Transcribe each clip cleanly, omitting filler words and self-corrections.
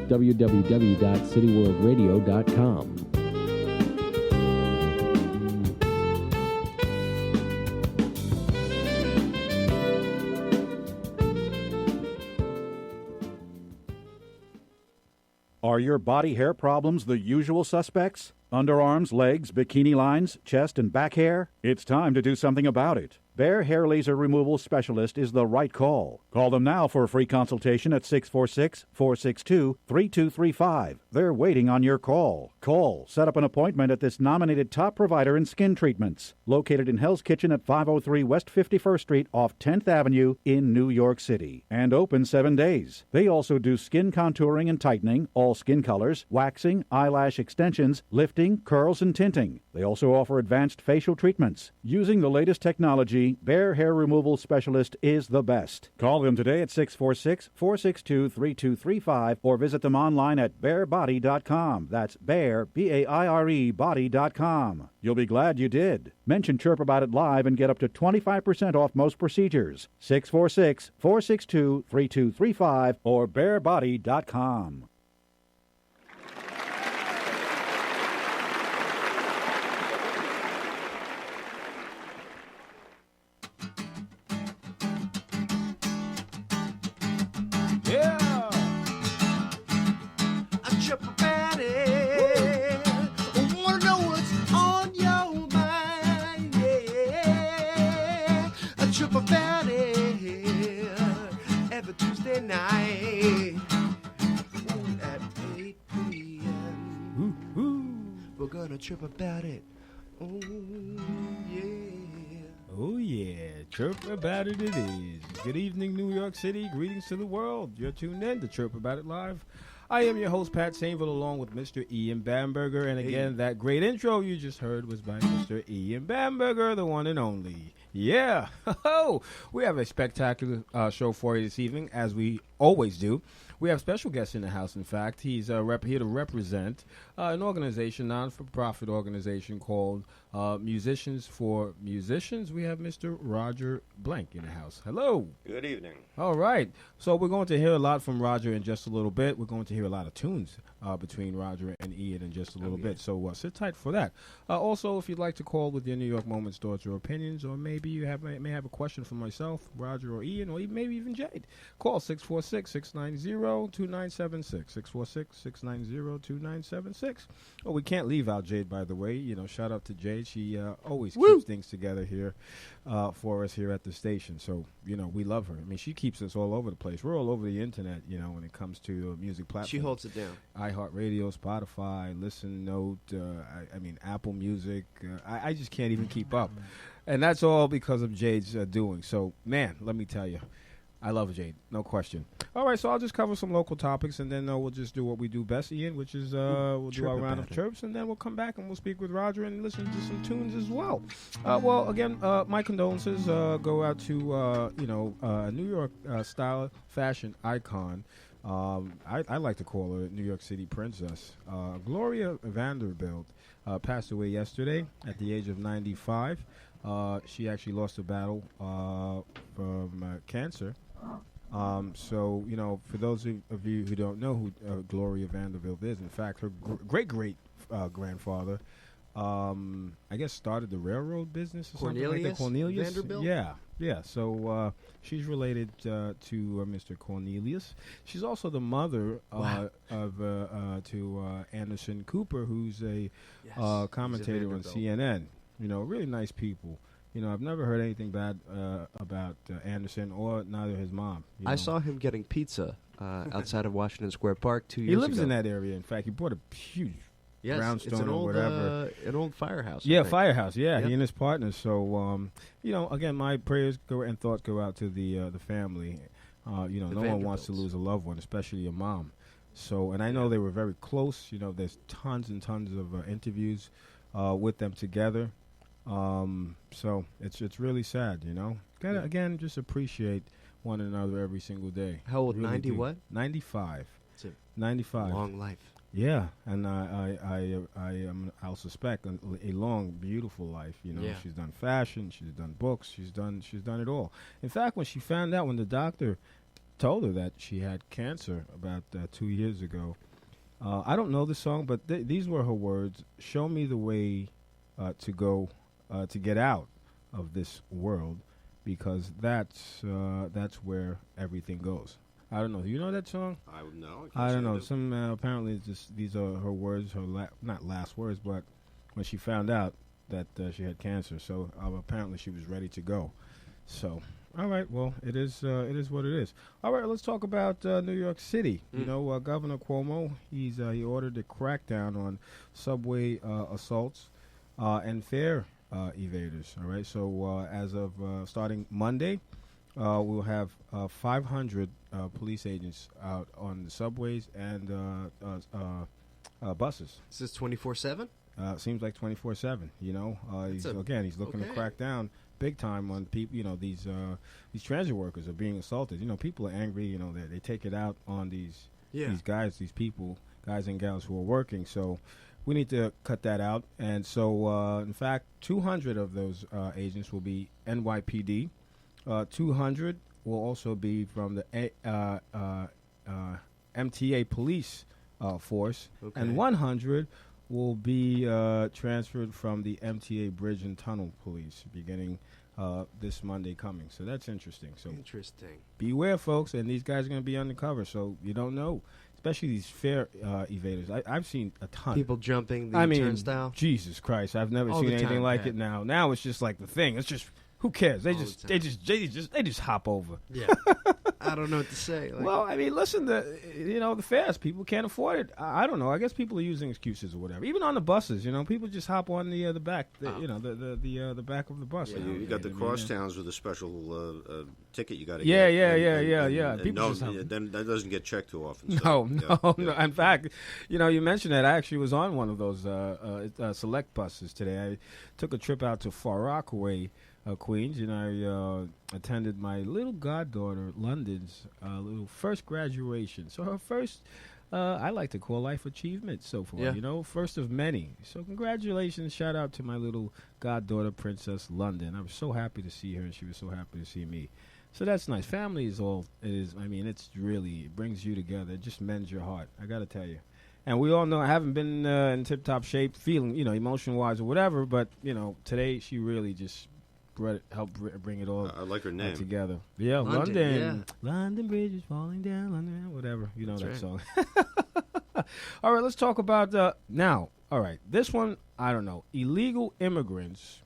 www.cityworldradio.com. Are your body hair problems the usual suspects? Underarms, legs, bikini lines, chest, and back hair? It's time to do something about it. Bear Hair Laser Removal Specialist is the right call. Call them now for a free consultation at 646-462-3235. They're waiting on your call. Call. Set up an appointment at this nominated top provider in skin treatments. Located in Hell's Kitchen at 503 West 51st Street off 10th Avenue in New York City. And open 7 days. They also do skin contouring and tightening, all skin colors, waxing, eyelash extensions, lifting, curls, and tinting. They also offer advanced facial treatments. Using the latest technology, Bear Hair Removal Specialist is the best. Call them today at 646-462-3235 or visit them online at bearbody.com. That's bear, B-A-I-R-E, body.com. You'll be glad you did. Mention Chirp About It Live and get up to 25% off most procedures. 646-462-3235 or bearbody.com. Chirp about it. Oh, yeah. Oh, yeah. Chirp About It it is. Good evening, New York City. Greetings to the world. You're tuned in to Chirp About It Live. I am your host, Pat Sainville, along with Mr. Ian Bamberger. And again, that great intro you just heard was by Mr. Ian Bamberger, the one and only. Yeah. We have a spectacular show for you this evening, as we always do. We have special guests in the house, in fact. He's here to represent an organization, non-for-profit organization called Musicians for Musicians. We have Mr. Roger Blank in the house. Hello. Good evening. All right. So we're going to hear a lot from Roger in just a little bit. We're going to hear a lot of tunes between Roger and Ian in just a little bit. So sit tight for that. Also, if you'd like to call with your New York moments, thoughts, or opinions, or maybe you may have a question for myself, Roger, or Ian, or maybe even Jade, call 646-690-2976. 646-690-2976. Oh, we can't leave out Jade, by the way. You know, shout out to Jade. She always keeps things together here for us here at the station. So, you know, we love her. I mean, she keeps us all over the place. We're all over the internet, you know, when it comes to music platforms. She holds it down. iHeartRadio, Spotify, Listen Note, I mean, Apple Music. I just can't even keep up. And that's all because of Jade's doing. So, man, let me tell you, I love Jade, no question. All right, so I'll just cover some local topics, and then we'll just do what we do best, Ian, which is we'll do our round of chirps, and then we'll come back and we'll speak with Roger and listen to some tunes as well. Well, again, my condolences go out to a New York style fashion icon. I like to call her New York City princess. Gloria Vanderbilt passed away yesterday at the age of 95. She actually lost a battle from cancer. So, you know, for those of you who don't know who Gloria Vanderbilt is, in fact, her great-great-grandfather, I guess, started the railroad business or something like that. Cornelius Vanderbilt? Yeah. So she's related to Mr. Cornelius. She's also the mother to Anderson Cooper, who's a commentator on CNN. You know, really nice people. You know, I've never heard anything bad about Anderson or neither his mom. I saw him getting pizza outside of Washington Square Park 2 years ago. He lives in that area. In fact, he bought a huge brownstone it's an or old, whatever. an old firehouse. Yeah, firehouse. Yeah, Yep. he and his partners. So, you know, again, my prayers and thoughts go out to the family. You know, no one wants to lose a loved one, especially a mom. So, and I know they were very close. You know, there's tons and tons of interviews with them together. So it's really sad, you know. Gotta again just appreciate one another every single day. How old? Really 90 do. what? 95. It's a 95. long life. Yeah, and I'll suspect a long, beautiful life. You know, Yeah. she's done fashion, she's done books, she's done it all. In fact, when she found out, when the doctor told her that she had cancer about 2 years ago. I don't know the song, but these were her words. Show me the way to go to get out of this world, because that's where everything goes. I don't know. Do you know that song? I don't know. Some apparently it's just these are her words, her not last words, but when she found out that she had cancer. So apparently she was ready to go. So all right, well it is what it is. All right, let's talk about New York City. You know, Governor Cuomo, he ordered a crackdown on subway assaults and fare evaders. All right, so as of starting Monday, we'll have 500 police agents out on the subways and buses. Is this 24/7? Seems like 24/7. You know, he's looking to crack down big time on people. You know, these transit workers are being assaulted. You know, people are angry. You know, they take it out on these guys, these people, guys and gals who are working. So we need to cut that out. And so, in fact, 200 of those agents will be NYPD. 200 will also be from the MTA police force, and 100 will be transferred from the MTA Bridge and Tunnel Police beginning this Monday coming. So that's interesting. So beware, folks, and these guys are going to be undercover, so you don't know. Especially these fare evaders. I've seen a ton. People jumping the turnstile. Jesus Christ, I've never seen anything like it now. Now it's just like the thing. It's just, who cares? They just hop over. Yeah. I don't know what to say. Like, well, I mean, listen, the fares, people can't afford it. I don't know. I guess people are using excuses or whatever. Even on the buses, you know, people just hop on the back, the back of the bus. Yeah, you got the crosstowns with a special ticket you got to get. Yeah. People then that doesn't get checked too often. So, no. In fact, you know, you mentioned that. I actually was on one of those select buses today. I took a trip out to Far Rockaway, Queens, and I attended my little goddaughter London's little first graduation. So her first, I like to call life achievement so far. Yeah. You know, first of many. So congratulations, shout out to my little goddaughter, Princess London. I was so happy to see her, and she was so happy to see me. So that's nice. Family is all it is. I mean, it's really, it brings you together. It just mends your heart. I got to tell you. And we all know I haven't been in tip-top shape, feeling, you know, emotion-wise or whatever. But you know, today she really just help bring it all I like her name. together. Yeah, London. Yeah. London Bridge is falling down, London, whatever. You know that song. All right, let's talk about now. All right, this one, I don't know. Illegal immigrants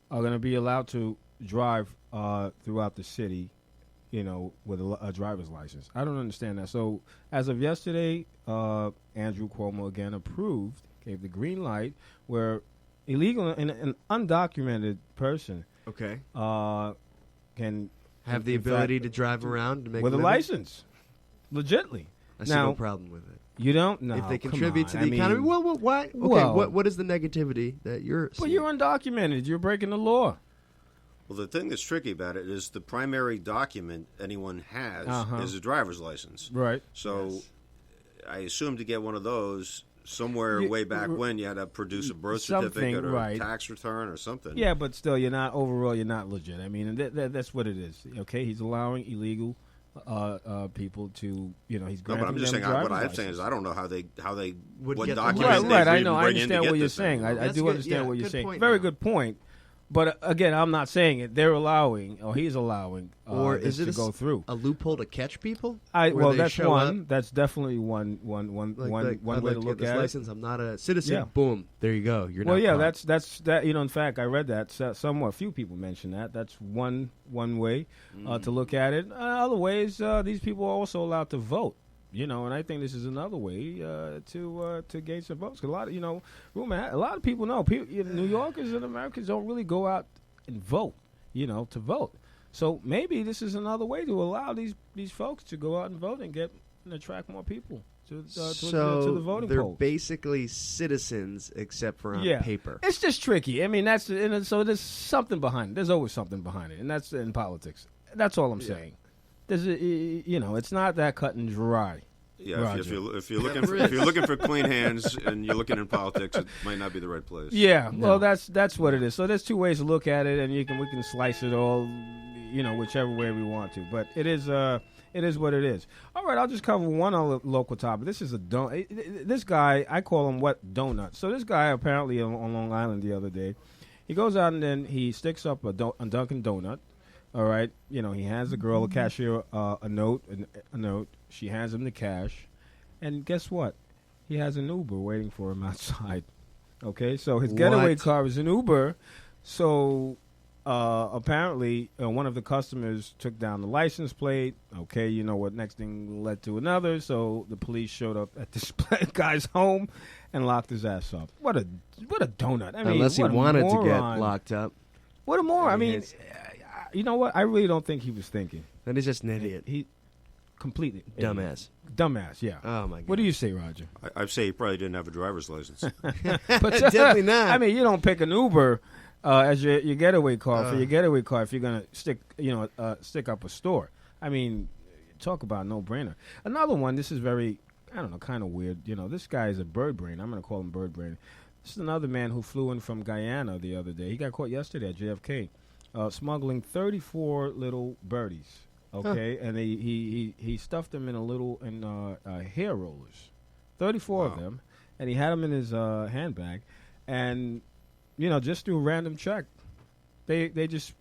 are going to be allowed to drive throughout the city, you know, with a driver's license. I don't understand that. So as of yesterday, Andrew Cuomo again gave the green light where illegal and an undocumented person can have the ability to drive around to make with a license, legitly. I see no problem with it. You don't know if they contribute to the economy. Well, why? Okay, what is the negativity that you're seeing? Well, you're undocumented. You're breaking the law. Well, the thing that's tricky about it is the primary document anyone has is a driver's license. Right. So I assume to get one of those, somewhere way back when you had to produce a birth certificate or a tax return or something. Yeah, but still, you're not legit. I mean, that's what it is. Okay, he's allowing illegal people to, you know, he's granting but I'm just them saying. What I'm license. saying is, I don't know how they would what get documents right. they I know. I bring in understand to what get you're this saying. thing. I do understand what you're saying. Very good point. But again, I'm not saying it. They're allowing, or he's allowing, or is it to go through a loophole to catch people? Well, that's one. Up? That's definitely one way to look at license. it. I'm not a citizen. Yeah. Boom. There you go. You're well, not. Yeah, caught. that's that. You know, in fact, I read that somewhat. Few people mentioned that. That's one way to look at it. Other ways, these people are also allowed to vote. You know, and I think this is another way to gain some votes. 'Cause a lot of people know. New Yorkers and Americans don't really go out and vote. You know, to vote. So maybe this is another way to allow these folks to go out and vote and attract more people to the voting they're polls. Basically citizens, except for on paper. It's just tricky. I mean, so there's something behind it. There's always something behind it, and that's in politics. That's all I'm saying. It's not that cut and dry. Yeah, if you're looking for clean hands and you're looking in politics, it might not be the right place. Yeah, well, that's what it is. So there's two ways to look at it, and we can slice it all, whichever way we want to. But it is It is what it is. All right, I'll just cover one other local topic. This is this guy, I call him Wet Donut. So this guy apparently on Long Island the other day, he goes out and then he sticks up a Dunkin' Donut. All right, he hands the girl, a cashier, a note. She hands him the cash, and guess what? He has an Uber waiting for him outside. Okay, so his getaway car is an Uber. So apparently one of the customers took down the license plate. Okay, you know what? Next thing led to another. So the police showed up at this guy's home and locked his ass up. What a donut! I mean, unless he wanted to get locked up. What a moron! I mean, you know what? I really don't think he was thinking. Then he's just an idiot. He completely dumbass. Dumbass, yeah. Oh my God. What do you say, Roger? I'd say he probably didn't have a driver's license. But definitely not. I mean, you don't pick an Uber as your getaway car for your getaway car if you're gonna stick up a store. I mean, talk about no brainer. Another one. This is very, I don't know, kind of weird. This guy is a bird brain. I'm gonna call him bird brain. This is another man who flew in from Guyana the other day. He got caught yesterday at JFK. Smuggling 34 little birdies, okay, and he stuffed them in hair rollers, 34 of them, and he had them in his handbag, and just through a random check, they just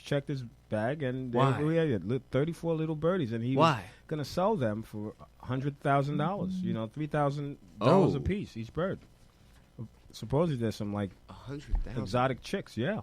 checked his bag and we had 34 little birdies, and he was gonna sell them for $100,000, $3,000 a piece each bird. Supposedly there's some like 100,000 exotic chicks, yeah.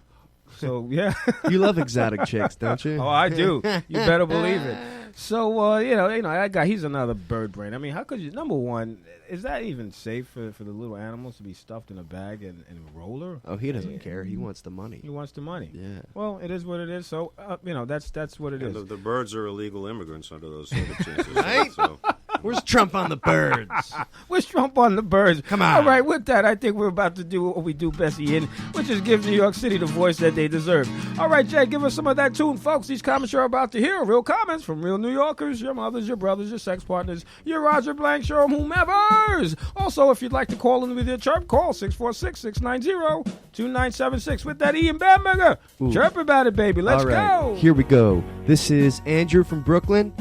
So, yeah. You love exotic chicks, don't you? Oh, I do. You better believe it. So, that guy, he's another bird brain. I mean, how could you, number one, is that even safe for the little animals to be stuffed in a bag and a roller? Oh, he doesn't care. He wants the money. He wants the money. Yeah. Well, it is what it is. So, that's what it is. The birds are illegal immigrants under those circumstances. Right? So. Where's Trump on the birds? Where's Trump on the birds? Come on. All right, with that, I think we're about to do what we do best, Ian, which is give New York City the voice that they deserve. All right, Jay, give us some of that tune, folks. These comments you're about to hear are real comments from real New Yorkers, your mothers, your brothers, your sex partners, your Roger Blank Show, whomevers. Also, if you'd like to call in with your chirp, call 646-690-2976. With that, Ian Bamberger, chirp about it, baby. Let's go. Here we go. This is Andrew from Brooklyn.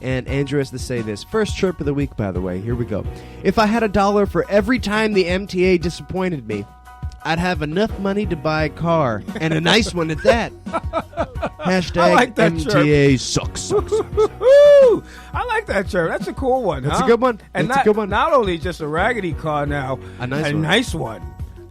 And Andrew has to say this. First chirp of the week, by the way. Here we go. If I had $1 for every time the MTA disappointed me, I'd have enough money to buy a car, and a nice one at that. Hashtag I like that MTA chirp. sucks. I like that chirp. That's a cool one. That's a good one. And That's a good one. Not only just a raggedy car now, a nice one.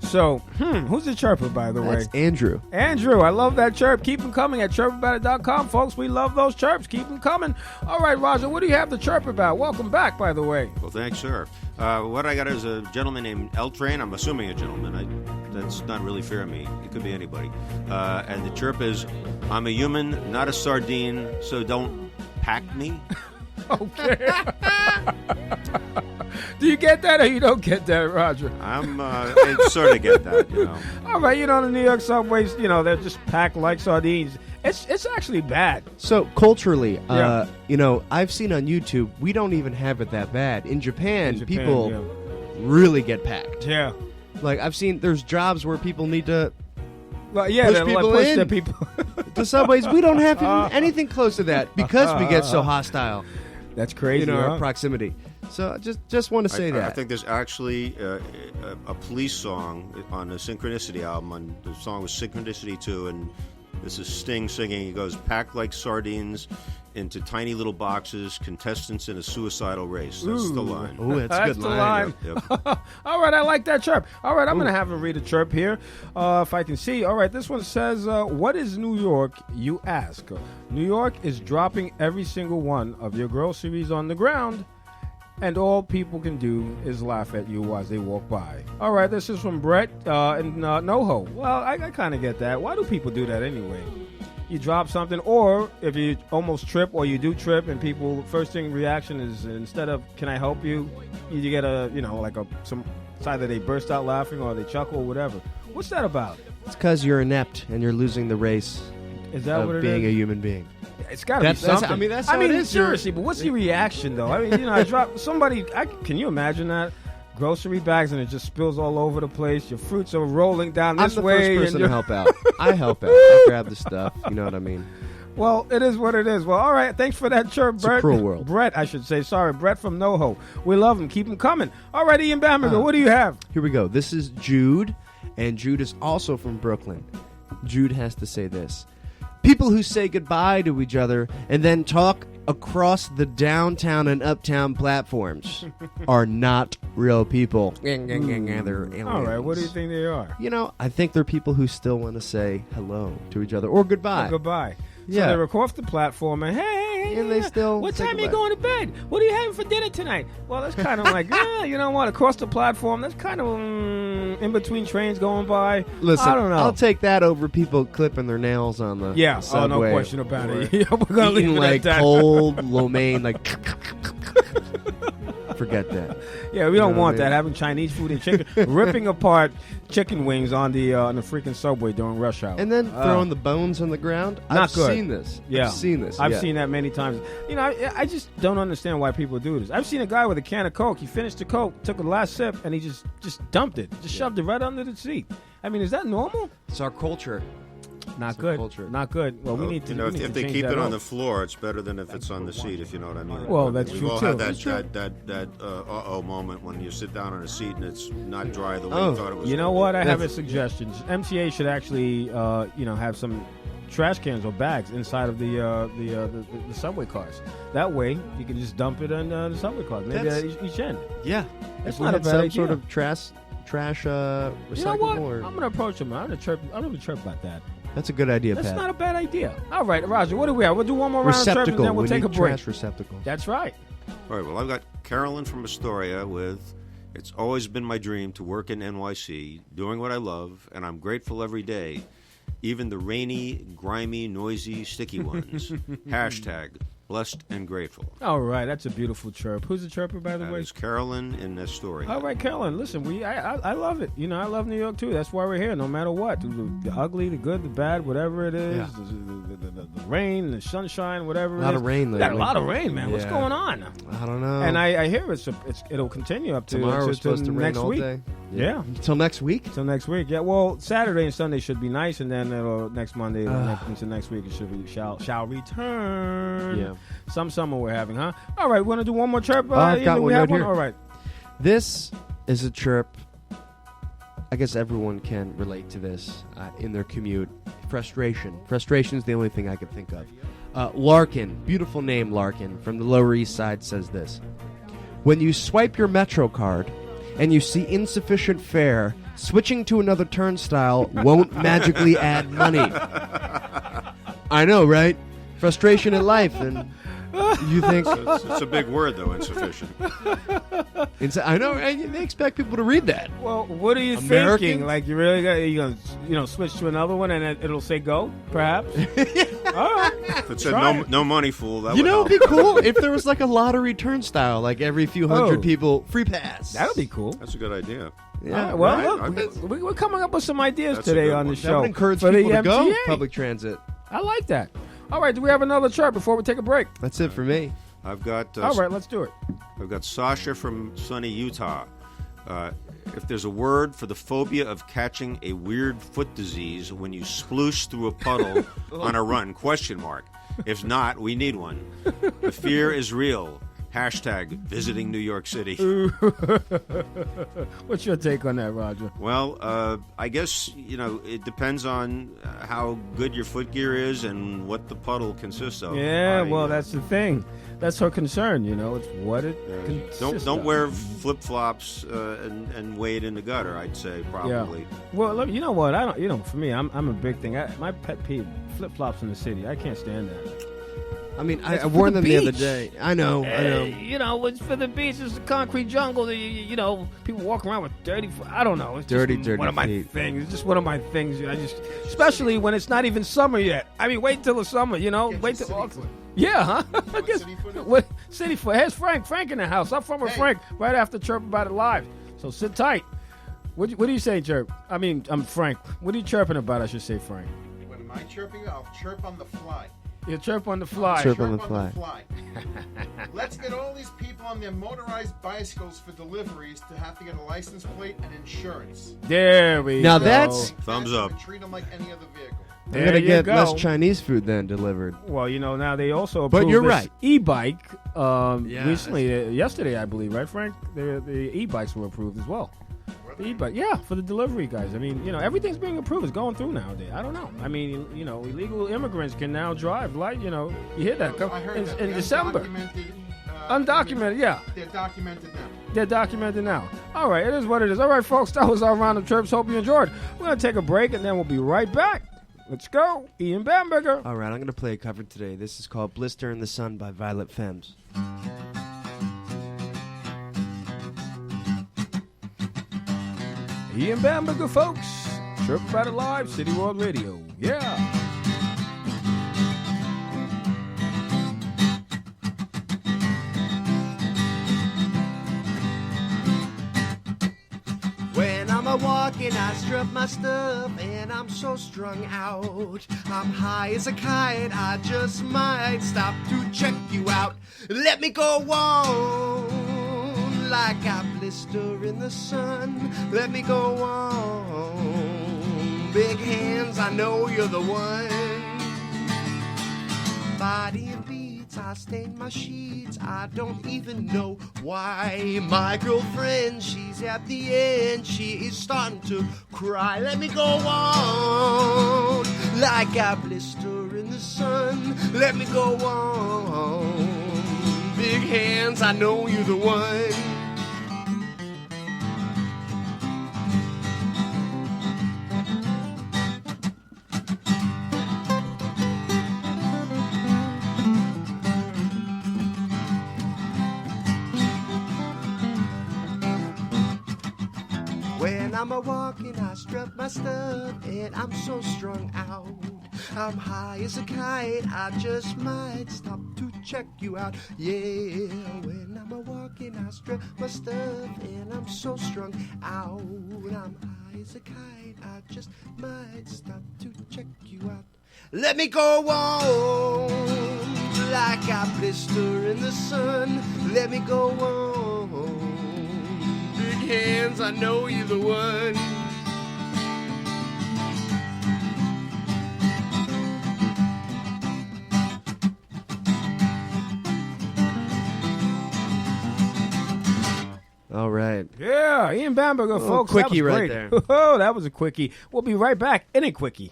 So, who's the chirper, by the way? That's Andrew. Andrew, I love that chirp. Keep them coming at chirpabout.com, folks. We love those chirps. Keep them coming. All right, Roger, what do you have to chirp about? Welcome back, by the way. Well, thanks, sir. What I got is a gentleman named L Train. I'm assuming a gentleman. That's not really fair of me. It could be anybody. And the chirp is, I'm a human, not a sardine, so don't pack me. Okay. Do you get that or you don't get that, Roger? I sort of get that, All right, the New York subways, they're just packed like sardines. It's actually bad. So culturally, I've seen on YouTube, we don't even have it that bad. In Japan people really get packed. Yeah. Like I've seen, there's jobs where people need to push people push in. The people. The subways, we don't have anything close to that because we get so hostile. That's crazy. Our proximity. So just want to say that. I think there's actually a police song on the Synchronicity album. The song was Synchronicity 2, and this is Sting singing. He goes, packed like sardines into tiny little boxes, contestants in a suicidal race. That's the line. Ooh, that's a good line. Yep. All right, I like that chirp. All right, I'm going to have him read a chirp here, if I can see. All right, this one says, what is New York, you ask? New York is dropping every single one of your groceries on the ground, and all people can do is laugh at you as they walk by. All right, this is from Brett in NoHo. Well, I kind of get that. Why do people do that anyway? You drop something, or if you almost trip or you do trip and people, first thing reaction is, instead of, can I help you? You get it's either they burst out laughing or they chuckle or whatever. What's that about? It's because you're inept and you're losing the race of being a human being. It's got to be something. That's how it is. Seriously, but what's the reaction, though? I mean, I drop somebody. Can you imagine that? Grocery bags and it just spills all over the place. Your fruits are rolling down this way. I'm the first person to help out. I help out. I grab the stuff. You know what I mean? Well, it is what it is. Well, all right. Thanks for that chirp, Brett. a cruel world. Brett, I should say. Sorry, Brett from NoHo. We love him. Keep him coming. All right, Ian Bamberger, what do you have? Here we go. This is Jude, and Jude is also from Brooklyn. Jude has to say this. People who say goodbye to each other and then talk across the downtown and uptown platforms are not real people. They're aliens. All right, what do you think they are? You know, I think they're people who still want to say hello to each other or goodbye. Oh, goodbye. Yeah. So they record off the platform and hey, And they still what say time are you goodbye. going to bed? What are you having for dinner tonight? Well, that's kind of like, you know what? Across the platform, that's kind of in between trains going by. Listen, I don't know. I'll take that over people clipping their nails on the Yeah, subway. oh, no question about or it. Yeah, we're gonna leave eating it like at that. cold lo mein, like forget that. Yeah, we don't You know want what I that. mean? Having Chinese food and chicken, ripping apart chicken wings on the freaking subway during rush hour, And then throwing the bones on the ground. Not I've good. seen this. Yeah, I've seen this. I've yeah. seen that many times. You know, I just don't understand why people do this. I've seen a guy with a can of Coke. He finished the Coke, took a last sip, and he just dumped it, shoved it right under the seat. I mean, is that normal? It's our culture. Not It's a good. culture. Not good. Well, we need to. You know, we need if to they change keep that it on up. the floor, it's better than if it's on the seat. If you know what I mean. Well, that's We've true, all too. had That's that uh-oh moment when you sit down on a seat and it's not dry the way Oh, you thought it was. You know gonna what? be. I have a suggestion. MTA should actually, have some trash cans or bags inside of the subway cars. That way, you can just dump it in the subway cars. Maybe That's- at each end. Yeah. That's If we not a had bad some idea. sort of trash recyclable. You know what? Or, I'm gonna approach him. I'm gonna chirp about that. that's a good idea, That's Pat. not a bad idea. All right, Roger. What do we have? We'll do one more round of chirping, receptacle. then we'll We take a need break. trash receptacle. That's right. All right. Well, I've got Carolyn from Astoria with. It's always been my dream to work in NYC, doing what I love, and I'm grateful every day, even the rainy, grimy, noisy, sticky ones. Hashtag blessed and grateful. All right, that's a beautiful chirp. Who's the chirper, by the That way? is Carolyn in Astoria. All right, Carolyn. Listen, I love it. You know, I love New York too. That's why we're here. No matter what, the ugly, the good, the bad, whatever it is, Yeah. the rain, the sunshine, whatever. A lot it is. of rain We got a lately. lot of rain, man. What's Yeah. going on? I don't know. And I hear it'll continue up to Tomorrow was supposed to rain next all week. day. Yeah. Until next week? Till next week. Yeah. Well, Saturday and Sunday should be nice, and then next Monday into next week it should be shall return. Yeah. Some summer we're having, huh? All right, we want to do one more chirp. I've got Ian, one we have right here. All right. This is a chirp. I guess everyone can relate to this in their commute. Frustration. Frustration is the only thing I can think of. Larkin, beautiful name, Larkin, from the Lower East Side says this. When you swipe your Metro card and you see insufficient fare, switching to another turnstile won't magically add money. I know, right? Frustration in life, and you think... It's a big word, though, insufficient. I know, and they expect people to read that. Well, what are you Americans? thinking? Like you really got you gonna switch to another one and it'll say go, perhaps? All right. If it said Try no money, fool, that You would know, help. it'd be cool if there was like a lottery turnstile, like every few hundred Oh. people, free pass. That would be cool. That's a good idea. Yeah, All right, well, right. look, Okay. we're coming up with some ideas That's a today good on the one. that show. would encourage for the people to go MTA. public transit. I like that. All right, do we have another chart before we take a break? That's it for me. I've got All right, let's do it. I've got Sasha from sunny Utah. If there's a word for the phobia of catching a weird foot disease when you sploosh through a puddle on a run, question mark. If not, we need one. The fear is real. Hashtag visiting New York City. What's your take on that, Roger? Well, I guess, it depends on how good your foot gear is and what the puddle consists of. Yeah, well, that's the thing. That's her concern, It's what it consists Don't of. wear flip-flops and wade in the gutter, I'd say, probably. Yeah. Well, look, you know what? I don't. For me, I'm a big thing. My pet peeve: flip-flops in the city. I can't stand that. I mean, It's I for wore the them the other beach. day. I know. It's for the beach. It's the concrete jungle. People walk around with dirty. I don't know. It's Dirty just one of my feet. things. It's just one of my things. Especially when it's not even summer yet. I mean, wait till the summer. Wait till. Yeah, huh? I guess. What city foot? Here's Frank. Frank in the house. I'm from with Frank right after Chirp About It Live. So sit tight. What do you say, Chirp? I mean, I'm Frank. What are you chirping about? I should say, Frank. When am I chirping? I'll chirp on the fly. You chirp on the fly. Chirp on the fly. Let's get all these people on their motorized bicycles for deliveries to have to get a license plate and insurance. There we Now go. that's- Thumbs up. And treat them like any other vehicle. I'm There gonna you get go. less Chinese food then delivered. Well, now they also But approved you're this right. e-bike Yeah, recently, yesterday, I believe, right, Frank? The e-bikes were approved as well. The e-bike, yeah, for the delivery guys. I mean, everything's being approved. It's going through nowadays. I don't know. I mean, illegal immigrants can now drive. Like, you hear that I heard that. in The December. Undocumented, yeah. They're documented now. They're documented now. All right, it is what it is. All right, folks, that was our round of chirps. Hope you enjoyed. We're going to take a break, and then we'll be right back. Let's go. Ian Bamberger. All right, I'm going to play a cover today. This is called Blister in the Sun by Violet Femmes. Ian Bamberger, folks. Chirp About It Live, City World Radio. Yeah. When I'm a walking, I strut my stuff, and I'm so strung out. I'm high as a kite, I just might stop to check you out. Let me go on like a blister in the sun. Let me go on. Big hands, I know you're the one. Body and beats, I stain my sheets. I don't even know why. My girlfriend, she's at the end. She is starting to cry. Let me go on like a blister in the sun. Let me go on. Big hands, I know you're the one. When I'm a walking, I strut my stuff, and I'm so strung out. I'm high as a kite, I just might stop to check you out. Yeah, when I'm a walking, I strut my stuff, and I'm so strung out. I'm high as a kite, I just might stop to check you out. Let me go on like a blister in the sun. Let me go on. Big hands, I know you're the one. All right. Yeah, Ian Bamberger, Little folks. quickie that was right great. there. Oh, that was a quickie. We'll be right back in a quickie.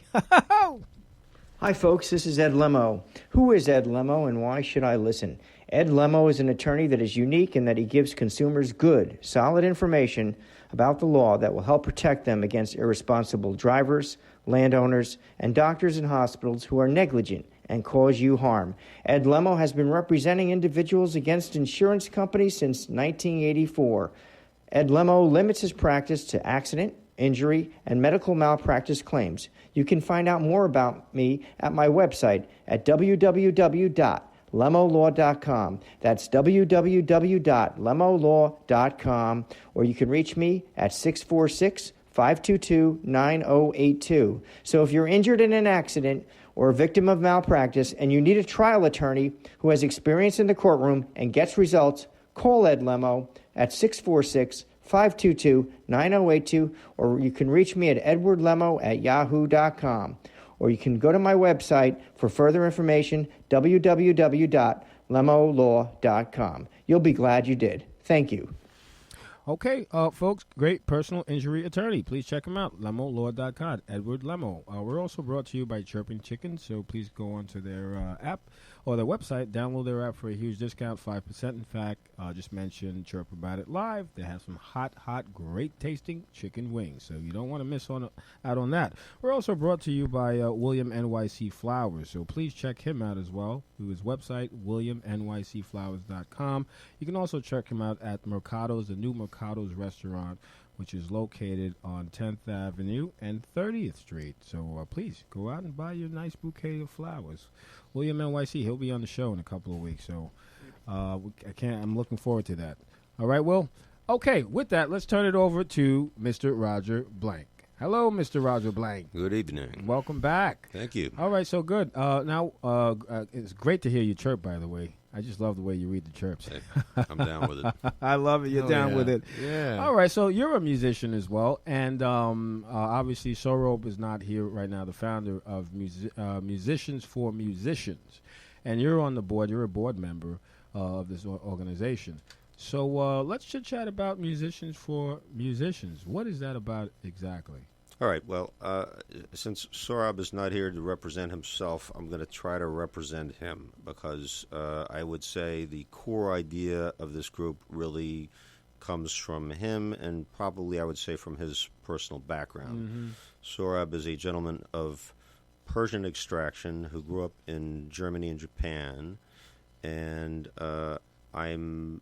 Hi, folks. This is Ed Lemo. Who is Ed Lemo, and why should I listen? Ed Lemo is an attorney that is unique in that he gives consumers good, solid information about the law that will help protect them against irresponsible drivers, landowners, and doctors and hospitals who are negligent and cause you harm. Ed Lemo has been representing individuals against insurance companies since 1984. Ed Lemo limits his practice to accident, injury, and medical malpractice claims. You can find out more about me at my website at www.lemolaw.com. That's www.lemolaw.com, or you can reach me at 646-522-9082. So if you're injured in an accident or a victim of malpractice and you need a trial attorney who has experience in the courtroom and gets results, call Ed Lemo at 646-522-9082, or you can reach me at edwardlemo@yahoo.com. Or you can go to my website for further information, www.lemolaw.com. You'll be glad you did. Thank you. Okay, folks, great personal injury attorney. Please check him out, lemolaw.com, Edward Lemo. We're also brought to you by Chirping Chicken, so please go onto their app or their website, download their app for a huge discount, 5%. In fact, just mention Chirp About It Live. They have some hot, great-tasting chicken wings, so you don't want to miss out on that. We're also brought to you by William NYC Flowers, so please check him out as well through his website, williamnycflowers.com. You can also check him out at Mercado's, the new Mercado's restaurant, which is located on 10th Avenue and 30th Street. So please go out and buy your nice bouquet of flowers. William NYC, he'll be on the show in a couple of weeks, so I'm looking forward to that. All right, Will? Okay, with that, let's turn it over to Mr. Roger Blank. Hello, Mr. Roger Blank. Good evening. Welcome back. Thank you. All right, so good. Now, it's great to hear you chirp, by the way. I just love the way you read the chirps. Hey, I'm down with it. I love it. You're down with it. Yeah. All right, so you're a musician as well, and obviously Sorob is not here right now, the founder of Musicians for Musicians, and you're on the board. You're a board member of this organization. So let's chit-chat about Musicians for Musicians. What is that about exactly? All right. Well, since Sorab is not here to represent himself, I'm going to try to represent him because I would say the core idea of this group really comes from him and probably, I would say, from his personal background. Mm-hmm. Sorab is a gentleman of Persian extraction who grew up in Germany and Japan, and I'm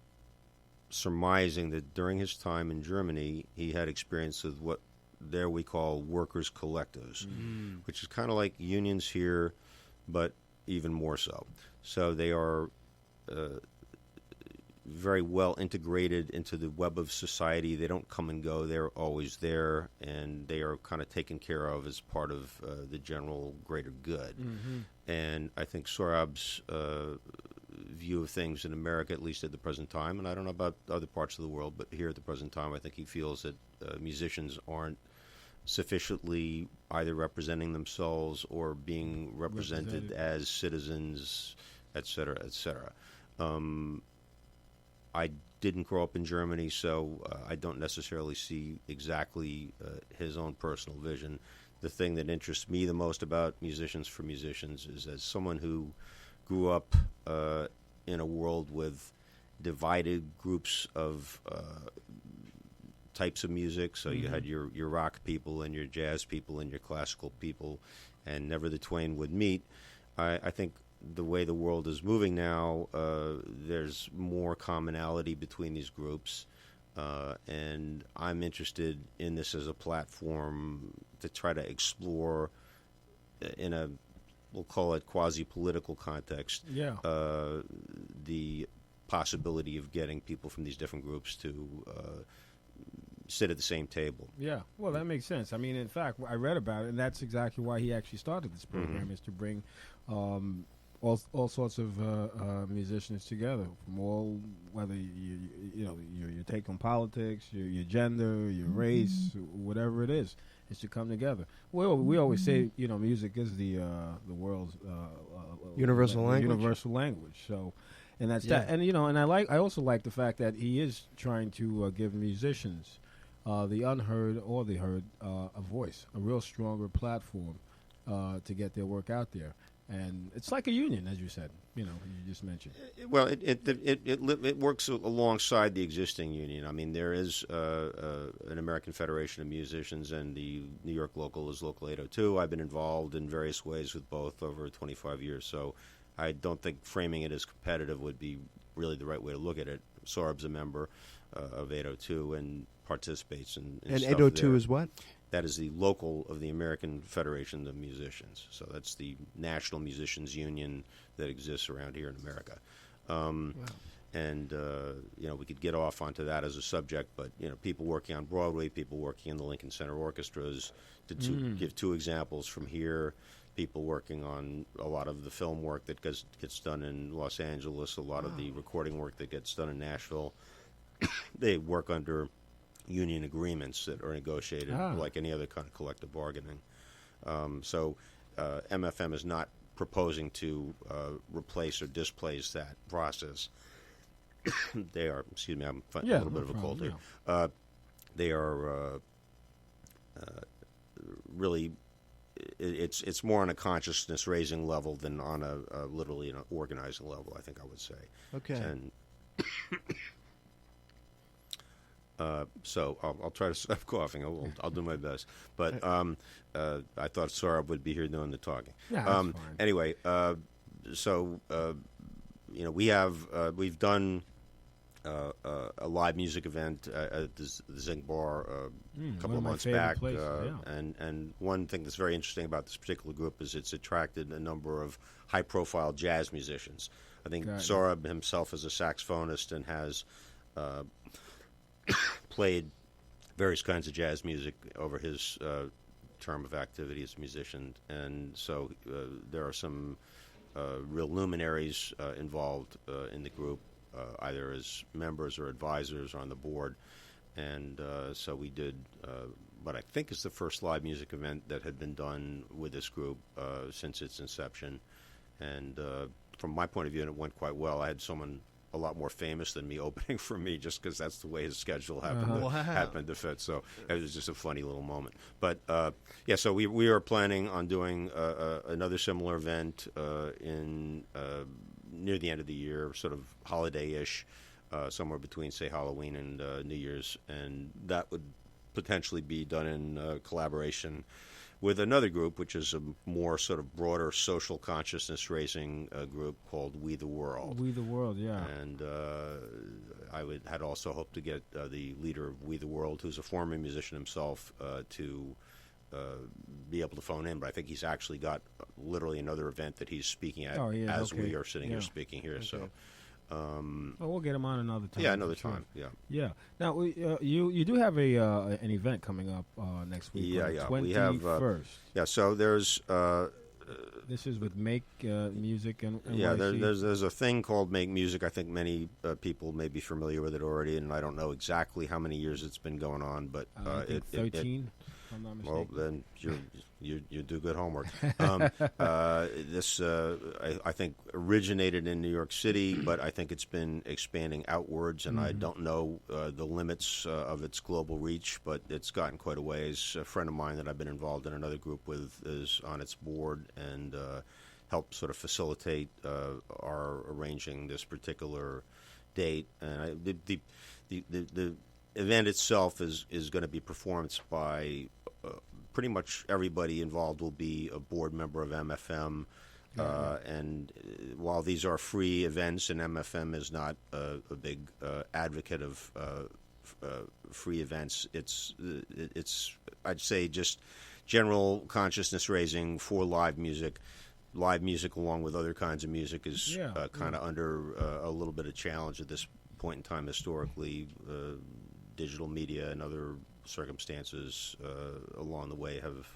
surmising that during his time in Germany, he had experience with what there we call workers' collectives, which is kind of like unions here, but even more so. So they are very well integrated into the web of society. They don't come and go. They're always there, and they are kind of taken care of as part of the general greater good. Mm-hmm. And I think Sorab's view of things in America, at least at the present time, and I don't know about other parts of the world, but here at the present time, I think he feels that musicians aren't sufficiently either representing themselves or being represented as citizens, et cetera, et cetera. I didn't grow up in Germany, so I don't necessarily see exactly his own personal vision. The thing that interests me the most about Musicians for Musicians is as someone who grew up in a world with divided groups of types of music. So you had your rock people and your jazz people and your classical people, and never the twain would meet. I think the way the world is moving now, there's more commonality between these groups, and I'm interested in this as a platform to try to explore in a, we'll call it quasi-political context, the possibility of getting people from these different groups to sit at the same table. Yeah, well, that makes sense. I mean, in fact, I read about it, and that's exactly why he actually started this program, is to bring all sorts of musicians together from all, whether your take on politics, your gender, your race, whatever it is to come together. Well, we always say, music is the world's Universal language. Universal language. So, and that's that. And and I also like the fact that he is trying to give musicians, the unheard or the heard, a voice, a real stronger platform to get their work out there. And it's like a union, as you said. You just mentioned. Well, it works alongside the existing union. I mean, there is an American Federation of Musicians, and the New York local is Local 802. I've been involved in various ways with both over 25 years, so I don't think framing it as competitive would be really the right way to look at it. Sorab's a member of 802 and participates in and stuff 802 there. is what? That is the local of the American Federation of Musicians. So that's the National Musicians Union that exists around here in America. And, we could get off onto that as a subject, but, people working on Broadway, people working in the Lincoln Center orchestras, to give two examples from here, people working on a lot of the film work that gets done in Los Angeles, a lot of the recording work that gets done in Nashville. They work under union agreements that are negotiated like any other kind of collective bargaining. So MFM is not proposing to replace or displace that process. They are, excuse me, I'm fighting a little bit of a cold here. They are really, it's more on a consciousness raising level than on a literally an organizing level, I think I would say. Okay. And so I'll try to stop coughing. I'll do my best. But I thought Sorab would be here doing the talking. Yeah, that's fine. Anyway, we've done a live music event at the Zinc Bar a couple of months back. And one thing that's very interesting about this particular group is it's attracted a number of high-profile jazz musicians. I think Sorab himself is a saxophonist and has played various kinds of jazz music over his term of activity as a musician. And so there are some real luminaries involved in the group, either as members or advisors on the board. And so we did what I think is the first live music event that had been done with this group since its inception. And from my point of view, it went quite well. I had someone a lot more famous than me opening for me, just because that's the way his schedule happened to fit. So it was just a funny little moment. But yeah, so we are planning on doing another similar event in near the end of the year, sort of holiday-ish, somewhere between, say, Halloween and New Year's, and that would potentially be done in collaboration with another group, which is a more sort of broader social consciousness raising group called We the World. We the World, yeah. And had also hoped to get the leader of We the World, who's a former musician himself, to be able to phone in. But I think he's actually got literally another event that he's speaking at as we are sitting here speaking here. Okay. So. Well, we'll get him on another time. Yeah, another time. Sure. Yeah. Now, you do have an event coming up next week. Yeah. 21st. We have. So there's. This is with Make Music and yeah. There's a thing called Make Music. I think many people may be familiar with it already, and I don't know exactly how many years it's been going on, but I think 13. If I'm not mistaken. Well, then you do good homework. This I think originated in New York City, but I think it's been expanding outwards, and I don't know the limits of its global reach, but it's gotten quite a ways. A friend of mine that I've been involved in another group with is on its board and helped sort of facilitate our arranging this particular date. And the event itself is going to be performed by pretty much everybody involved will be a board member of MFM. And while these are free events, and MFM is not a big advocate of free events, it's I'd say just general consciousness raising for live music. Live music, along with other kinds of music, is kind of under a little bit of challenge at this point in time historically. Digital media and other circumstances along the way have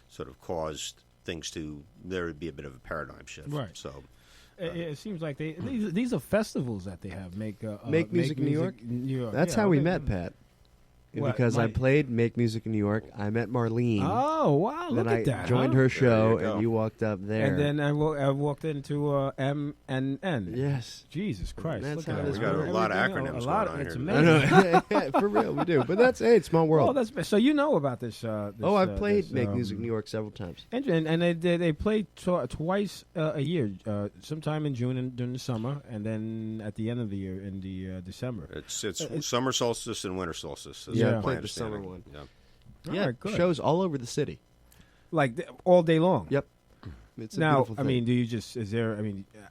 sort of caused things to there to be a bit of a paradigm shift. Right. So it seems like these are festivals that they have. Make Music in New York. New York. That's how we met, Pat. Because I played Make Music in New York. I met Marlene. Oh, wow. Look at that. Then I joined her show, and you walked up there. And then I walked into M&N. Yes. Jesus Christ. That's look how at we got a lot of acronyms going on It's here. amazing. For real, we do. But that's it's small world. Oh, that's so you know about this. I've played Make Music in New York several times. And they play twice a year, sometime in June and during the summer, and then at the end of the year in the December. It's summer solstice and winter solstice. I played the summer one. Yeah, right, good. Shows all over the city. Like all day long. Yep. It's a now, beautiful thing. I mean, do you just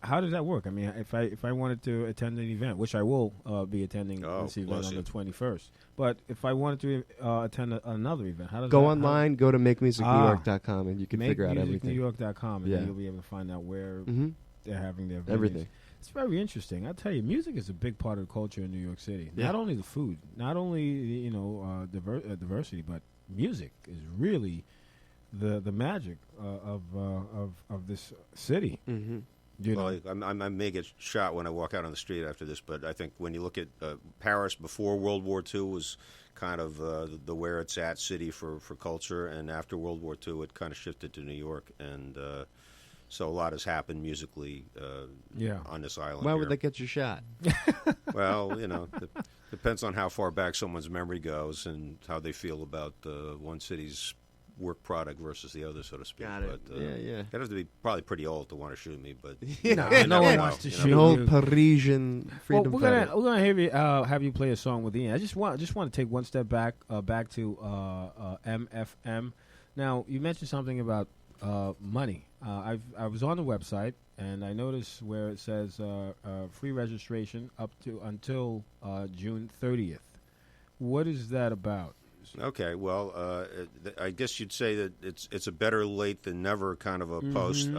how does that work? I mean, if I wanted to attend an event, which I will be attending this event on the 21st, but if I wanted to attend another event, how does go online, go to makemusicnewyork.com, and you can figure out everything. Makemusicnewyork.com, and then you'll be able to find out where they're having their venues. Everything. It's very interesting. I tell you, music is a big part of the culture in New York City. Yeah. Not only the food, not only diversity, but music is really the magic of this city. Mm-hmm. You know? Well, I may get shot when I walk out on the street after this, but I think when you look at Paris before World War II was kind of the where it's at city for culture, and after World War II it kind of shifted to New York, and so a lot has happened musically on this island. Why would they get you shot? Well, depends on how far back someone's memory goes and how they feel about one city's work product versus the other, so to speak. Got it. But, yeah. You'd have to be probably pretty old to want to shoot me, but no one wants to shoot an old Parisian freedom fighter. We're gonna have you play a song with Ian. I just want to take one step back to MFM. Now, you mentioned something about money. I was on the website and I noticed where it says free registration until June 30th. What is that about? Okay, well, I guess you'd say that it's a better late than never kind of a post.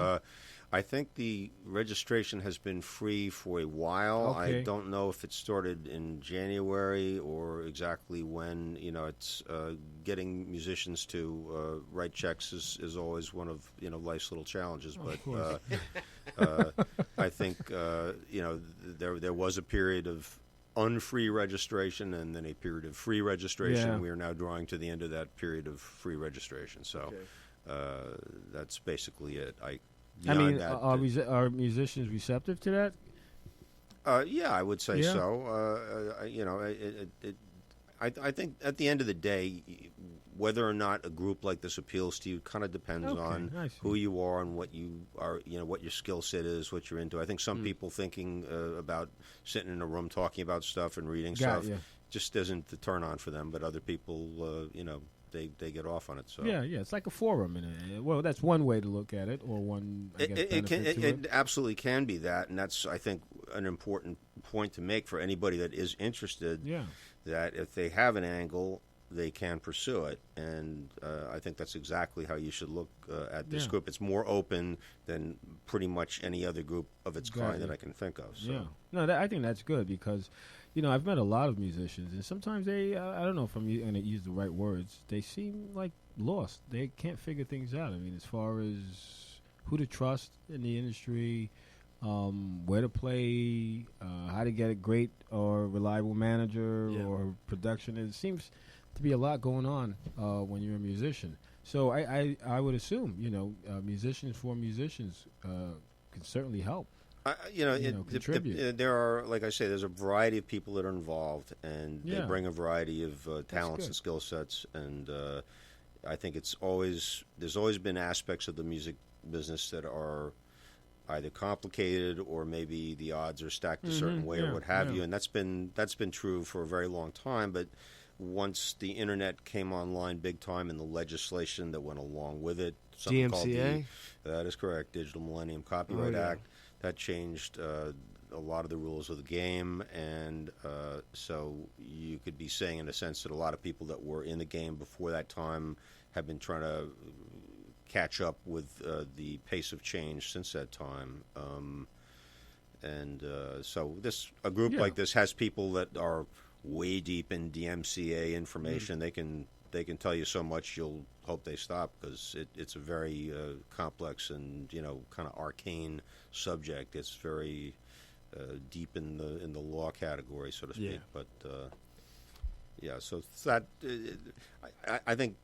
I think the registration has been free for a while. Okay. I don't know if it started in January or exactly when. You know, it's getting musicians to write checks is always one of life's little challenges. But I think there was a period of unfree registration and then a period of free registration. Yeah. We are now drawing to the end of that period of free registration. So that's basically it. Beyond that, are musicians receptive to that? yeah, I would say Yeah. so. I think at the end of the day, whether or not a group like this appeals to you kind of depends Okay, on I see. who you are and what you are, what your skill set is, what you're into. I think some people thinking about sitting in a room talking about stuff and reading Got stuff ya. just isn't the turn on for them. But other people, they get off on it. So Yeah, it's like a forum. Well, that's one way to look at it, or one. I guess, benefit to it absolutely can be that, and that's I think an important point to make for anybody that is interested. Yeah. That if they have an angle, they can pursue it, and I think that's exactly how you should look at this Yeah. group. It's more open than pretty much any other group of its Got kind it. that I can think of. So. Yeah. No, I think that's good because, I've met a lot of musicians, and sometimes they, I don't know if I'm going to use the right words, they seem like lost. They can't figure things out. I mean, as far as who to trust in the industry, where to play, how to get a great or reliable manager or production. It seems to be a lot going on when you're a musician. So I would assume, musicians for musicians can certainly help. Contribute. There are, like I say, there's a variety of people that are involved, and they bring a variety of talents and skill sets. And I think there's always been aspects of the music business that are either complicated or maybe the odds are stacked a certain way or what have you. And that's been true for a very long time. But once the internet came online big time and the legislation that went along with it, something called that is correct, Digital Millennium Copyright Act. That changed a lot of the rules of the game, and so you could be saying, in a sense, that a lot of people that were in the game before that time have been trying to catch up with the pace of change since that time. So a group like this has people that are way deep in DMCA information. They can tell you so much you'll hope they stop because it's a very complex and kind of arcane subject. It's very deep in the law category, so to speak. But so that I think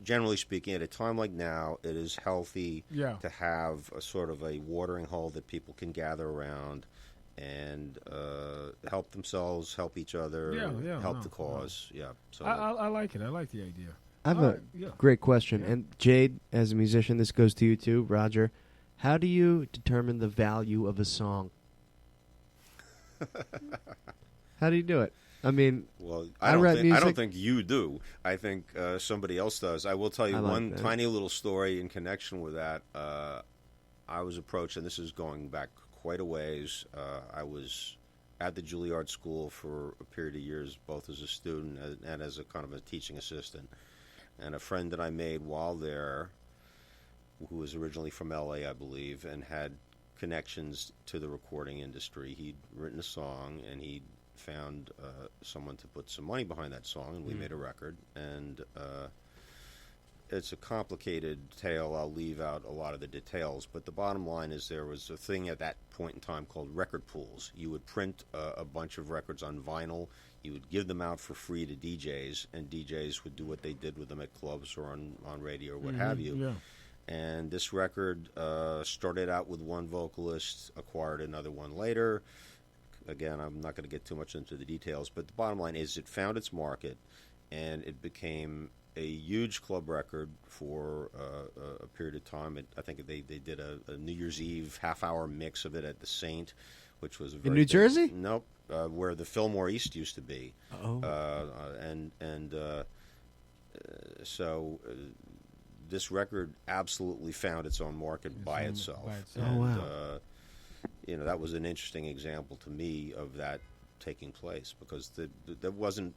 generally speaking, at a time like now, it is healthy to have a sort of a watering hole that people can gather around and help themselves, help each other, help the cause. Yeah, so I like it. I like the idea. I have a great question. And Jade, as a musician, this goes to you too. Roger, how do you determine the value of a song? How do you do it? I mean, well, I don't think you do. I think somebody else does. I will tell you one tiny little story in connection with that. I was approached, and this is going back quite a ways. I was at the Juilliard School for a period of years, both as a student and as a kind of a teaching assistant. And a friend that I made while there, who was originally from L.A., I believe, and had connections to the recording industry, he'd written a song, and he'd found someone to put some money behind that song, and we made a record. And it's a complicated tale. I'll leave out a lot of the details, but the bottom line is there was a thing at that point in time called record pools. You would print a bunch of records on vinyl. You would give them out for free to DJs, and DJs would do what they did with them at clubs or on radio or what have you. Yeah. And this record started out with one vocalist, acquired another one later. Again, I'm not going to get too much into the details, but the bottom line is it found its market, and it became a huge club record for a period of time. I think they did a New Year's Eve half-hour mix of it at the Saint, which was a very in New Jersey? Nope, where the Fillmore East used to be. Oh. So this record absolutely found its own market by itself. Oh, wow. That was an interesting example to me of that taking place because there wasn't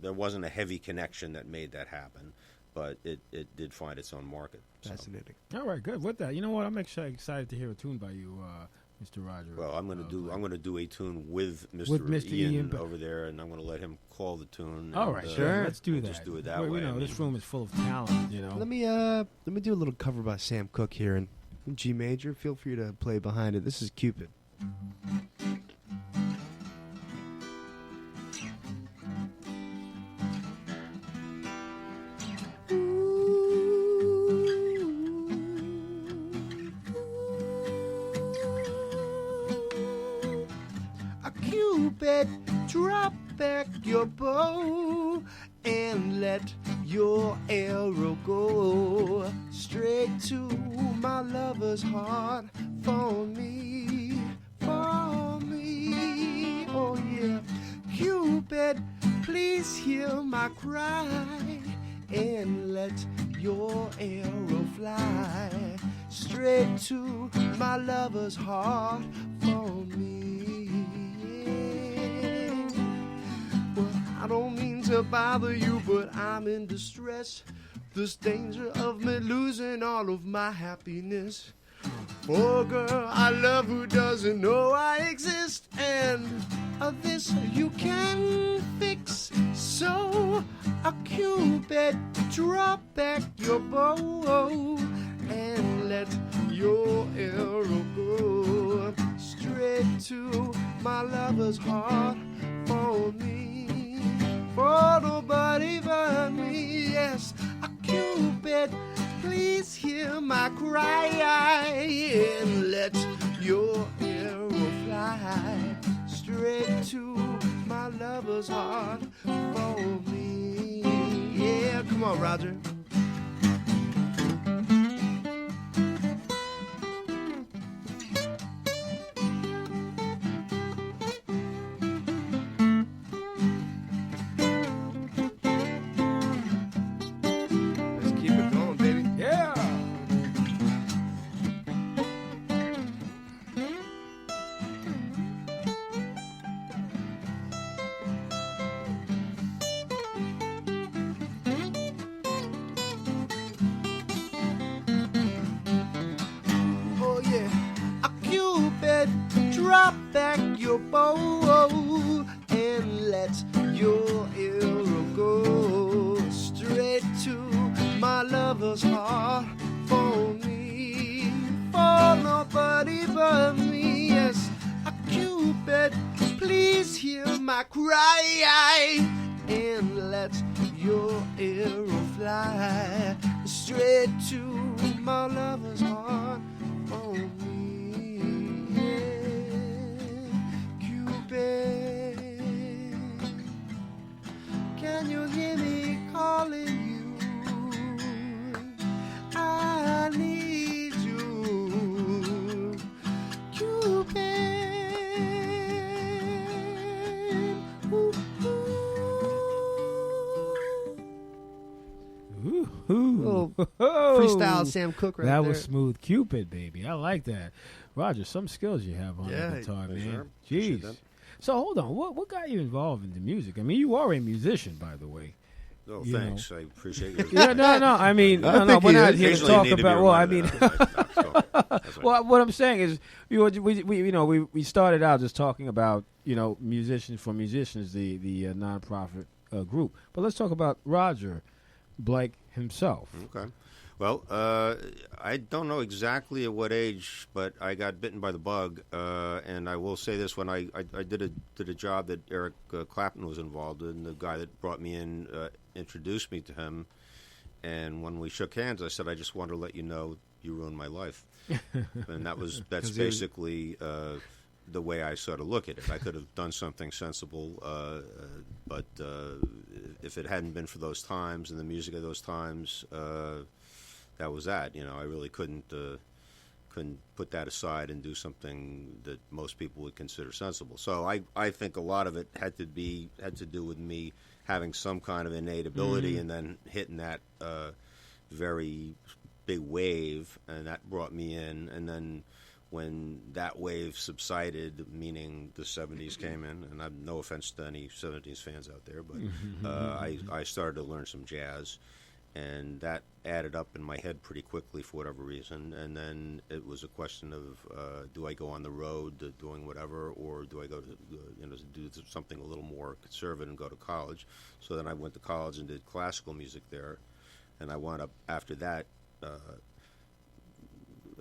a heavy connection that made that happen. but it did find its own market. So. Fascinating. All right, good. With that, you know what? I'm excited to hear a tune by you, Mr. Roger. Well, I'm going to do a tune with Mr. Mr. Ian Ian, over there, and I'm going to let him call the tune. All and, right, sure. Let's do we'll that. Just do it that We way. know this room is full of talent. You know. Let me do a little cover by Sam Cooke here in G major. Feel free to play behind it. This is Cupid. Cupid, drop back your bow and let your arrow go straight to my lover's heart for me, for me. Oh yeah, Cupid, please hear my cry and let your arrow fly straight to my lover's heart for me. I don't mean to bother you, but I'm in distress. There's danger of me losing all of my happiness. Oh, girl, I love who doesn't know I exist, and this you can fix. So, a Cupid, drop back your bow and let your arrow go straight to my lover's heart for me. For nobody but me, yes, a Cupid, please hear my cry and let your arrow fly straight to my lover's heart for me. Yeah, come on, Roger. Drop back your bow and let your arrow go straight to my lover's heart for me, for nobody but me. Yes, a Cupid, please hear my cry and let your arrow fly straight to my lover's heart for me. Can you hear me calling you? I need you, Cupid. Ooh, ooh. Freestyle Sam Cooke right that there. was smooth. Cupid, baby. I like that. Roger, some skills you have on Yeah, the guitar, man. sure. Jeez. So hold on, what got you involved in the music? I mean, you are a musician, by the way. Oh, You thanks. I appreciate you. Yeah, no. I mean, I no. think We're he not is. here to Occasionally talk need to be about. Well, I mean, reminded of that. That's right. well, what I'm saying is, we started out just talking about musicians for musicians, the nonprofit group. But let's talk about Roger Blake himself. Okay. Well, I don't know exactly at what age, but I got bitten by the bug, and I will say this: when I did a job that Eric Clapton was involved in, the guy that brought me in introduced me to him, and when we shook hands, I said, "I just wanted to let you know you ruined my life," and that's basically the way I sort of look at it. I could have done something sensible, but if it hadn't been for those times and the music of those times. That was that. I really couldn't put that aside and do something that most people would consider sensible. So I think a lot of it had to do with me having some kind of innate ability and then hitting that very big wave, and that brought me in. And then when that wave subsided, meaning the 70s came in, and I've no offense to any 70s fans out there, but I started to learn some jazz. and that added up in my head pretty quickly for whatever reason. And then it was a question of do I go on the road doing whatever, or do I go to do something a little more conservative and go to college? So then I went to college and did classical music there, and I wound up after that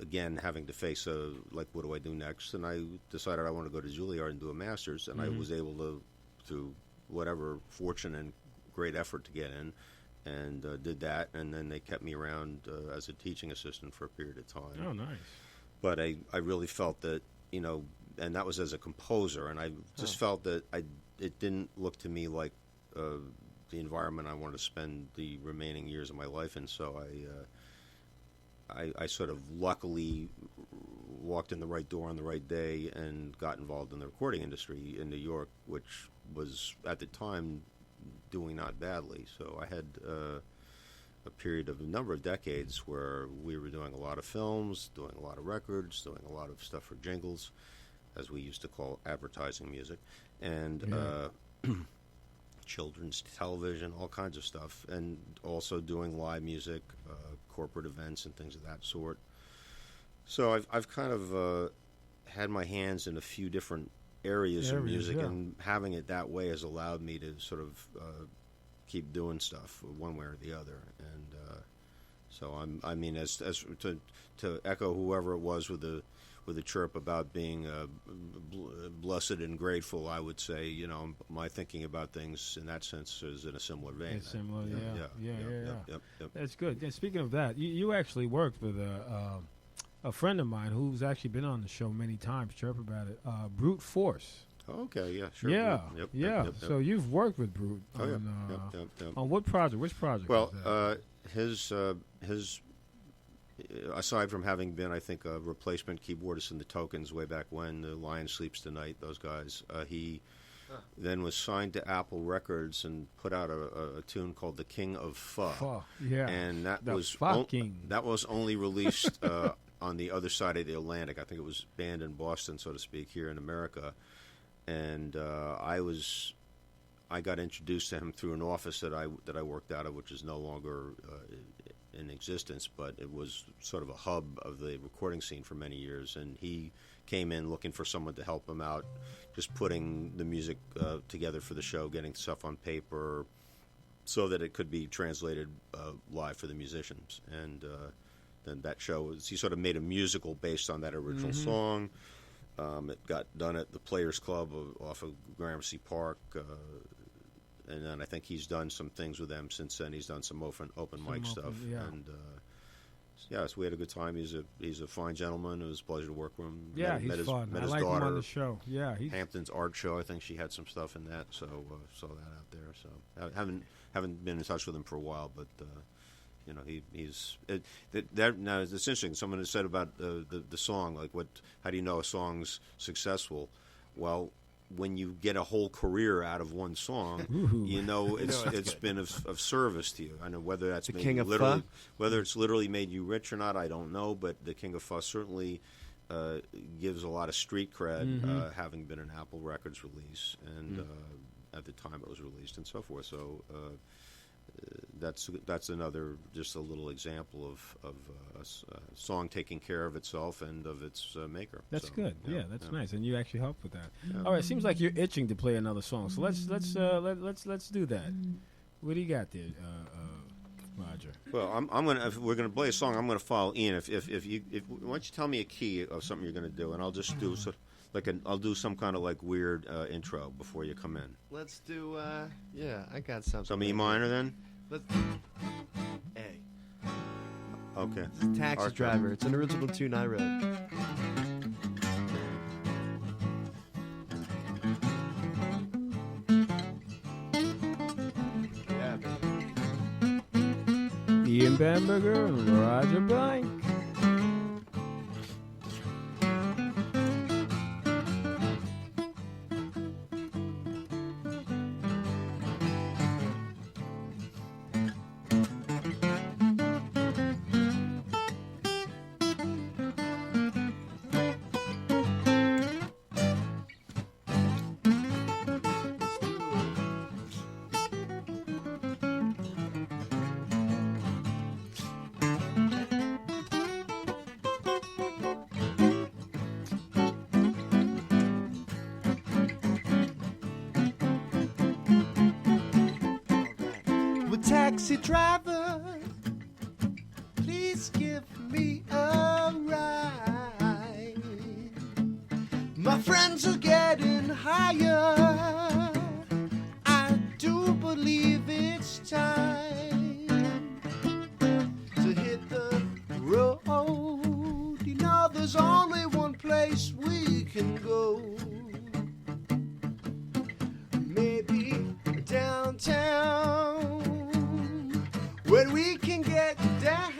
again having to face like, what do I do next? And I decided I want to go to Juilliard and do a master's, and I was able to, through whatever fortune and great effort, to get in, and did that, and then they kept me around as a teaching assistant for a period of time. Oh, nice. But I really felt that, and that was as a composer, and I just felt that it didn't look to me like the environment I wanted to spend the remaining years of my life in, so I sort of luckily walked in the right door on the right day and got involved in the recording industry in New York, which was, at the time, doing not badly. So I had a period of a number of decades where we were doing a lot of films, doing a lot of records, doing a lot of stuff for jingles, as we used to call advertising music, and children's television, all kinds of stuff, and also doing live music, corporate events and things of that sort. So I've kind of had my hands in a few different areas of music, and having it that way has allowed me to sort of keep doing stuff one way or the other. And so I mean, as to echo whoever it was with the chirp about being blessed and grateful, I would say, my thinking about things in that sense is in a similar vein. Yeah. That's good. Yeah, speaking of that, you actually worked with a friend of mine who's actually been on the show many times, Chirp About It, Brute Force. Okay, yeah, sure. Yeah, Yep. So you've worked with Brute on what project? Which project? Well, his aside from having been, I think, a replacement keyboardist in the Tokens way back when, the Lion Sleeps Tonight, those guys, he then was signed to Apple Records and put out a tune called "The King of Pho." Yeah, and that the was King. That was only released on the other side of the Atlantic. I think it was banned in Boston, so to speak, here in America. And I got introduced to him through an office that I worked out of, which is no longer in existence, but it was sort of a hub of the recording scene for many years. And he came in looking for someone to help him out, just putting the music together for the show, getting stuff on paper so that it could be translated live for the musicians. And then that show, he sort of made a musical based on that original song. It got done at the Players Club off of Gramercy Park, and then I think he's done some things with them since then. He's done some open mic stuff, and so we had a good time. He's a fine gentleman. It was a pleasure to work with him. Yeah, he's fun. Met I his like daughter, him on the show. Yeah, Hampton's art show. I think she had some stuff in that, so saw that out there. So I haven't been in touch with him for a while, but. He's now it's interesting. Someone has said about the song, like, how do you know a song's successful? Well, when you get a whole career out of one song, it's been of service to you. I know whether that's whether it's literally made you rich or not, I don't know. But the King of Pho certainly gives a lot of street cred, having been an Apple Records release, and at the time it was released, and so forth. So. That's another, just a little example of a song taking care of itself and of its maker. That's good. Yeah, that's nice, and you actually helped with that. Yeah. All right, it seems like you're itching to play another song, so let's do that. What do you got there, Roger? Well, if we're gonna play a song, I'm gonna follow Ian. If why don't you tell me a key of something you're gonna do, and I'll just do I'll do some kind of like weird intro before you come in. Let's do, I got something. Some E minor then? Let's A. Okay. It's Taxi Driver. It's an original tune I wrote. Yeah, baby. Ian Bamberger and Roger Blank. taxi driver, please give me a ride. My friends are getting higher. I do believe it's time to hit the road. You know there's only one place we can go. Maybe downtown, where we can get down.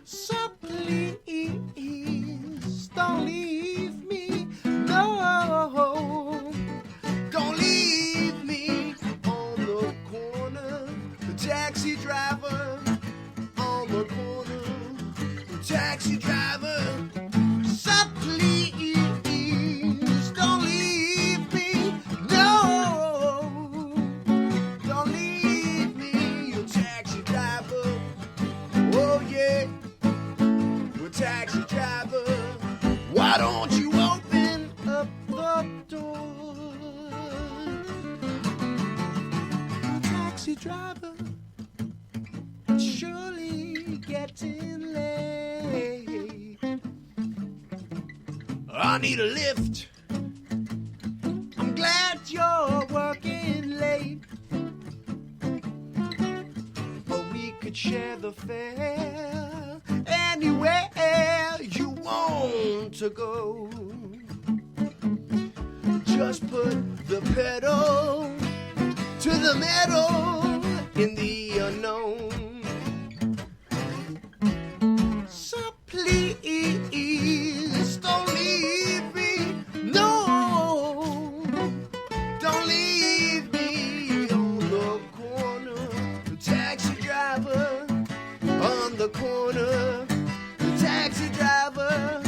So please don't leave me, no, don't leave me on the corner. The taxi driver on the corner. The taxi driver. So please don't leave me, no, don't leave me, you taxi driver. Oh yeah, you taxi driver. Why don't you open up the door? Taxi driver, it's surely getting late. I need a lift. I'm glad you're working late, but we could share the fare anywhere you want to go. Just put the pedal to the metal in the unknown. So please don't leave me, no, don't leave me on the corner. The taxi driver on the corner. The taxi driver.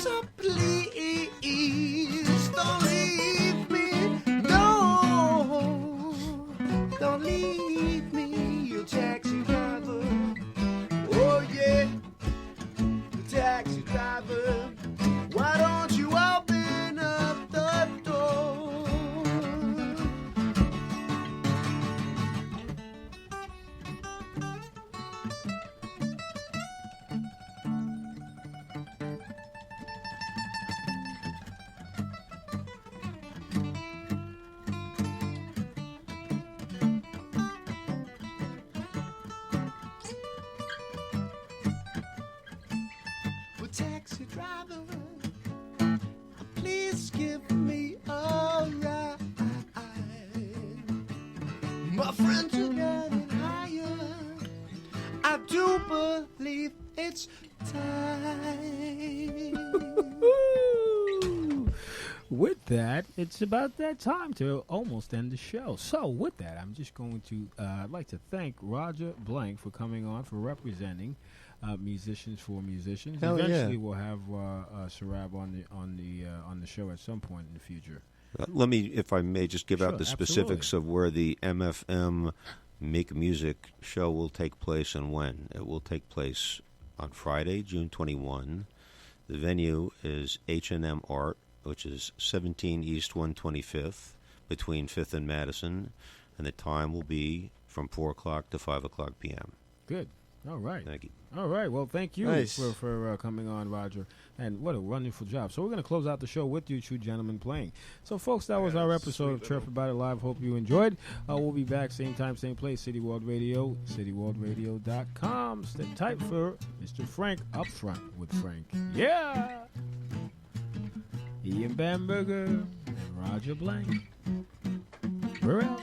So please don't leave me, no, don't leave me, you taxi driver. Oh yeah, the taxi driver. Why don't you open up the door? Well, taxi driver, please give me a ride. My friends are getting higher. I do believe it's time. With that, it's about that time to almost end the show. So, with that, I'm just going to I'd like to thank Roger Blank for coming on, for representing musicians for musicians. Hell yeah. Eventually, we'll have Sarab on the show at some point in the future. Let me, if I may, just give Sure, out the specifics of where the MFM Make Music show will take place and when. It will take place on Friday, June 21. The venue is H&M Art, which is 17 East 125th, between 5th and Madison, and the time will be from 4 o'clock to 5 o'clock p.m. Good. All right. Thank you. All right. Well, thank you Nice. for coming on, Roger. And what a wonderful job. So we're going to close out the show with you two gentlemen playing. So, folks, that was our episode of Chirp About It Live. Hope you enjoyed. We'll be back same time, same place, City World Radio, cityworldradio.com. Stay tight for Mr. Frank up front with Frank. Yeah! Ian Bamberger and Roger Blank. We're out.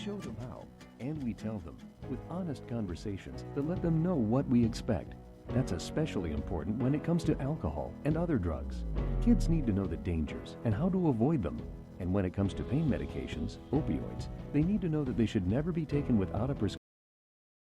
show them how, and we tell them with honest conversations that let them know what we expect. That's especially important when it comes to alcohol and other drugs. Kids need to know the dangers and how to avoid them. And when it comes to pain medications, opioids, they need to know that they should never be taken without a prescription.